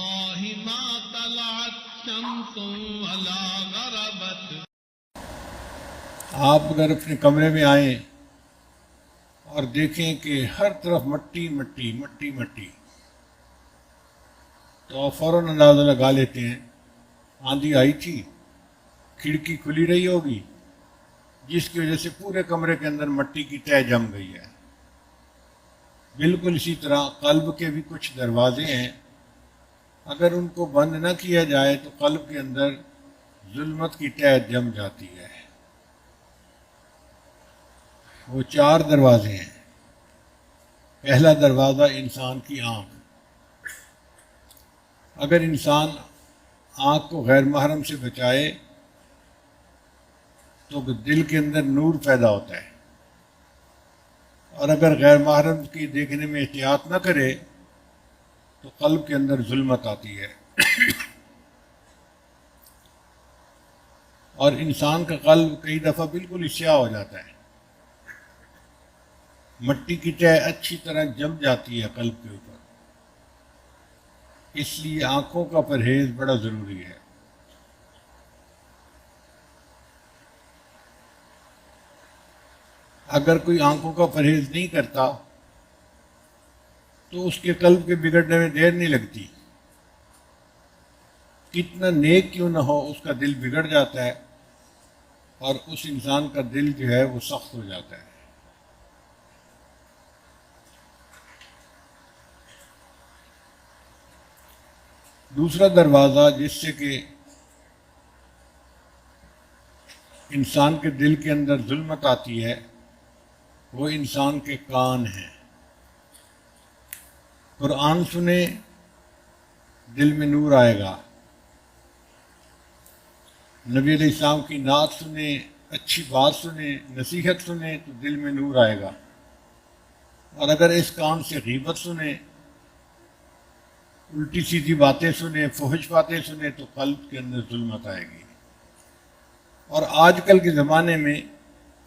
والله ما طلعت شمس ولا غربت. آپ اگر اپنے کمرے میں آئیں اور دیکھیں کہ ہر طرف مٹی مٹی مٹی مٹی، تو آپ فوراً اندازہ لگا لیتے ہیں آندھی آئی تھی، کھڑکی کھلی رہی ہوگی، جس کی وجہ سے پورے کمرے کے اندر مٹی کی تہ جم گئی ہے. بالکل اسی طرح قلب کے بھی کچھ دروازے ہیں، اگر ان کو بند نہ کیا جائے تو قلب کے اندر ظلمت کی تہ جم جاتی ہے. وہ 4 دروازے ہیں. پہلا دروازہ انسان کی آنکھ. اگر انسان آنکھ کو غیر محرم سے بچائے تو دل کے اندر نور پیدا ہوتا ہے، اور اگر غیر محرم کی دیکھنے میں احتیاط نہ کرے تو قلب کے اندر ظلمت آتی ہے. اور انسان کا قلب کئی دفعہ بالکل سیاہ ہو جاتا ہے، مٹی کی تہ اچھی طرح جم جاتی ہے قلب کے اوپر. اس لیے آنکھوں کا پرہیز بڑا ضروری ہے. اگر کوئی آنکھوں کا پرہیز نہیں کرتا تو اس کے قلب کے بگڑنے میں دیر نہیں لگتی. کتنا نیک کیوں نہ ہو، اس کا دل بگڑ جاتا ہے، اور اس انسان کا دل جو ہے وہ سخت ہو جاتا ہے. دوسرا دروازہ جس سے کہ انسان کے دل کے اندر ظلمت آتی ہے وہ انسان کے کان ہیں. قرآن سنیں دل میں نور آئے گا، نبی علیہ السلام کی نعت سنیں، اچھی بات سنیں، نصیحت سنیں تو دل میں نور آئے گا. اور اگر اس کان سے غیبت سنیں، الٹی سیدھی باتیں سنیں، فحش باتیں سنیں تو قلب کے اندر ظلمت آئے گی. اور آج کل کے زمانے میں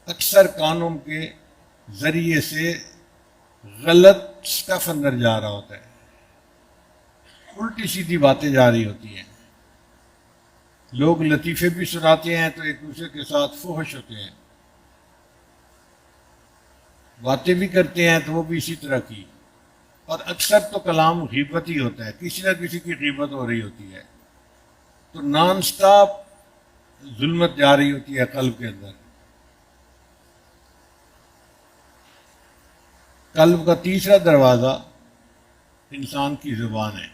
اکثر کانوں کے ذریعے سے غلط سٹف اندر جا رہا ہوتا ہے، الٹی سیدھی باتیں جا رہی ہوتی ہیں. لوگ لطیفے بھی سناتے ہیں تو ایک دوسرے کے ساتھ فحش ہوتے ہیں، باتیں بھی کرتے ہیں تو وہ بھی اسی طرح کی. اور اکثر تو کلام غیبت ہی ہوتا ہے، کسی نہ کسی کی غیبت ہو رہی ہوتی ہے، تو نان سٹاپ ظلمت جا رہی ہوتی ہے قلب کے اندر. قلب کا تیسرا دروازہ انسان کی زبان ہے.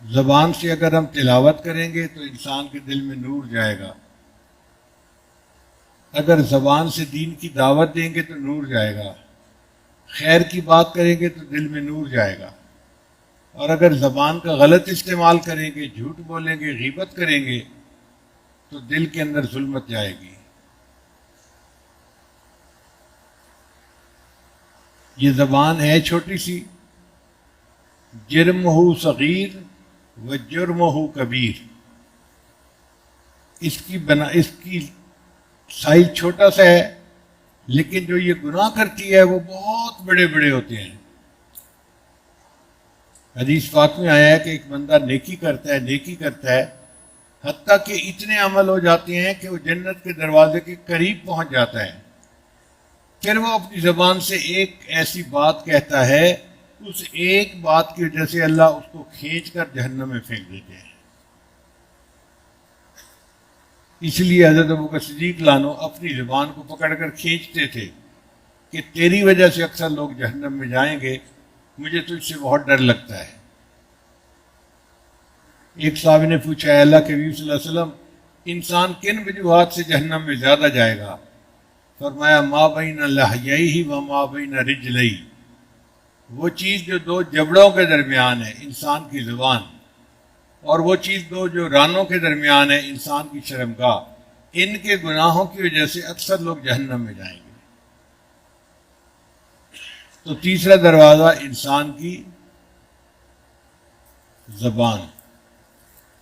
زبان سے اگر ہم تلاوت کریں گے تو انسان کے دل میں نور جائے گا، اگر زبان سے دین کی دعوت دیں گے تو نور جائے گا، خیر کی بات کریں گے تو دل میں نور جائے گا. اور اگر زبان کا غلط استعمال کریں گے، جھوٹ بولیں گے، غیبت کریں گے تو دل کے اندر ظلمت جائے گی. یہ زبان ہے چھوٹی سی، جرمہ صغیر و جرمہ کبیر. اس کی سائز چھوٹا سا ہے، لیکن جو یہ گناہ کرتی ہے وہ بہت بڑے بڑے ہوتے ہیں. حدیث پاک میں آیا ہے کہ ایک بندہ نیکی کرتا ہے حتیٰ کہ اتنے عمل ہو جاتے ہیں کہ وہ جنت کے دروازے کے قریب پہنچ جاتا ہے. پھر وہ اپنی زبان سے ایک ایسی بات کہتا ہے، اس ایک بات کی وجہ سے اللہ اس کو کھینچ کر جہنم میں پھینک دیتے ہیں. اس لیے حضرت ابوبکر صدیق لانو اپنی زبان کو پکڑ کر کھینچتے تھے کہ تیری وجہ سے اکثر لوگ جہنم میں جائیں گے، مجھے تو اس سے بہت ڈر لگتا ہے. ایک صحابی نے پوچھا، اے اللہ کے نبی صلی اللہ علیہ وسلم، انسان کن وجوہات سے جہنم میں زیادہ جائے گا؟ فرمایا، ما بین لحییہ و ما بین رجلیہ، وہ چیز جو 2 جبڑوں کے درمیان ہے، انسان کی زبان، اور وہ چیز جو رانوں کے درمیان ہے، انسان کی شرمگاہ، ان کے گناہوں کی وجہ سے اکثر لوگ جہنم میں جائیں گے. تو تیسرا دروازہ انسان کی زبان،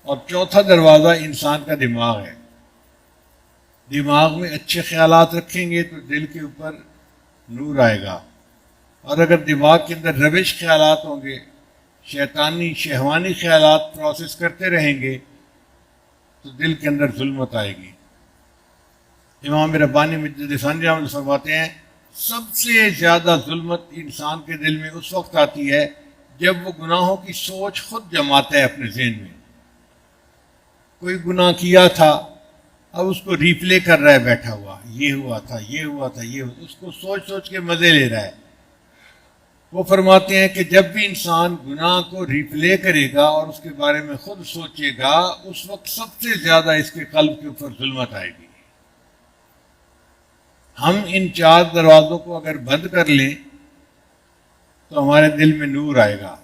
اور چوتھا دروازہ انسان کا دماغ ہے. دماغ میں اچھے خیالات رکھیں گے تو دل کے اوپر نور آئے گا، اور اگر دماغ کے اندر ربش خیالات ہوں گے، شیطانی شہوانی خیالات پروسیس کرتے رہیں گے تو دل کے اندر ظلمت آئے گی۔ امام ربانی مجدد ثانی رحمۃ اللہ فرماتے ہیں سب سے زیادہ ظلمت انسان کے دل میں اس وقت آتی ہے جب وہ گناہوں کی سوچ خود جماتا ہے اپنے ذہن میں۔ کوئی گناہ کیا تھا، اب اس کو ریپلے کر رہا ہے بیٹھا ہوا، یہ ہوا تھا، یہ ہوا تھا، یہ ہوا، اس کو سوچ سوچ کے مزے لے رہا ہے۔ وہ فرماتے ہیں کہ جب بھی انسان گناہ کو ریپلے کرے گا اور اس کے بارے میں خود سوچے گا، اس وقت سب سے زیادہ اس کے قلب کے اوپر ظلمت آئے گی۔ ہم ان 4 دروازوں کو اگر بند کر لیں تو ہمارے دل میں نور آئے گا۔